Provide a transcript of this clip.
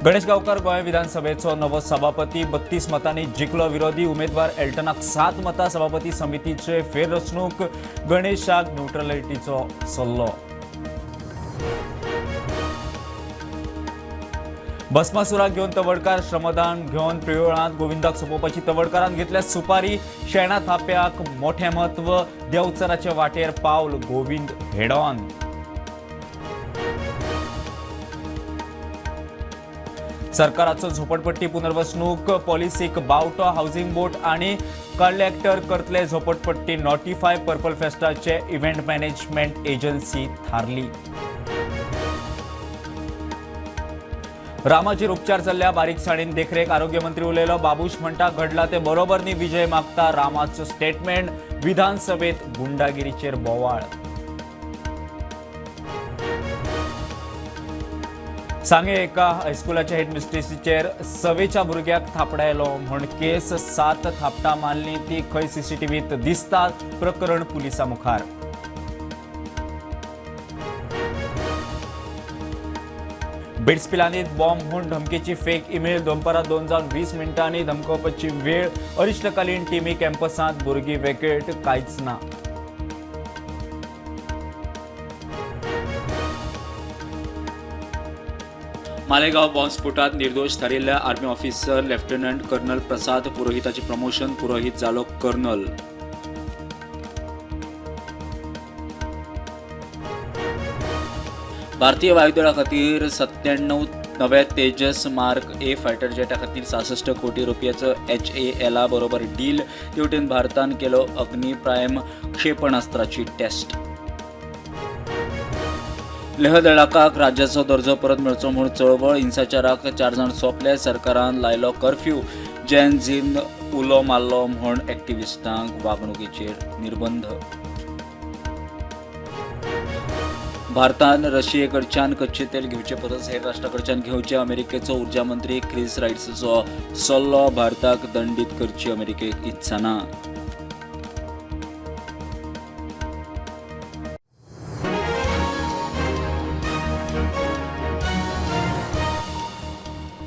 गणेश गावकर गोंय विधानसभेचो नवो सभापती 32 मतांनी जिखलो. विरोधी उमेदवार एल्टनाक 7 मतां. सभापती समितीचे फेररचणूक. गणेशाक न्यूट्रलिटीचो सल्लो. भस्मासुराक घेवन तवडकार श्रमदान घेवन प्रियोळांत गोविंदाक सोपोवपाची तवडकारान घेतल्या सुपारी. शेणा थाप्याक मोठें म्हत्व. देंवचाराचे वाटेर पावल गोविंद हेडॉन. सरकाराचो झोपडपट्टी पुनर्वसणूक. पॉलिसीक बावटो. हाऊसिंग बोर्ड आणि कलेक्टर करतले झोपडपट्टी नोटिफाय. पर्पल फेस्टाचे इव्हेंट मॅनेजमेंट एजन्सी थारली. रामाचेर उपचार चल्ल्या बारीकसाणीन देखरेख. आरोग्य मंत्री उलयलो. बाबूश म्हणटा घडला ते बरोबर न्ही. विजय मागता रामाचो स्टेटमेंट. विधानसभेत गुंडागिरीचेर बोवाळ. सांगे एका हायस्कुलाच्या हेडमिस्ट्रेसीचेर 6वेच्या भुरग्याक थापडायलो म्हण केस. 7 थापटां मारली. ती खंय सीसीटीव्हीत दिसतात. प्रकरण पुलिसां मुखार. बिट्स पिलांनीत बॉम्ब म्हूण धमकेची फेक ईमेल. दनपारां 2 जावन 20 मिनटांनी धमकोवपाची वेळ. अरिश्टकालीन टिमी कॅम्पसांत. भुरगीं वेकेट कांयच ना. मालेगाव बॉम्बस्फोटात निर्दोष थारिल्ल्या आर्मी ऑफिसर लेफ्टनंट कर्नल प्रसाद पुरोहिताचे प्रमोशन. पुरोहित जालो कर्नल. भारतीय वायुदळा खातीर 97 नवे तेजस मार्क ए फायटर जेटा खातीर 66 कोटी रुपयाचो HAL बरोबर डील. तेवटेन भारतान केलो अग्नी प्रायम क्षेपणास्त्राची टेस्ट. लेह लडाखाक राज्याचो दर्जो परत मेळचो म्हूण चळवळ. हिंसाचाराक 4 जाण सोंपले. सरकारान लायलो कर्फ्यू. जेन झीन उलो मारलो म्हूण एक्टिव्हिस्टांक वागणुकीचेर निर्बंध. भारतान रशियेकडच्यान कच्चे तेल घेवचे परस हेर राष्ट्राकडच्यान घेवचे. अमेरिकेचो उर्जा मंत्री क्रिस रायट्सचो सल्लो. भारताक दंडीत करची अमेरिकेक इत्सा ना.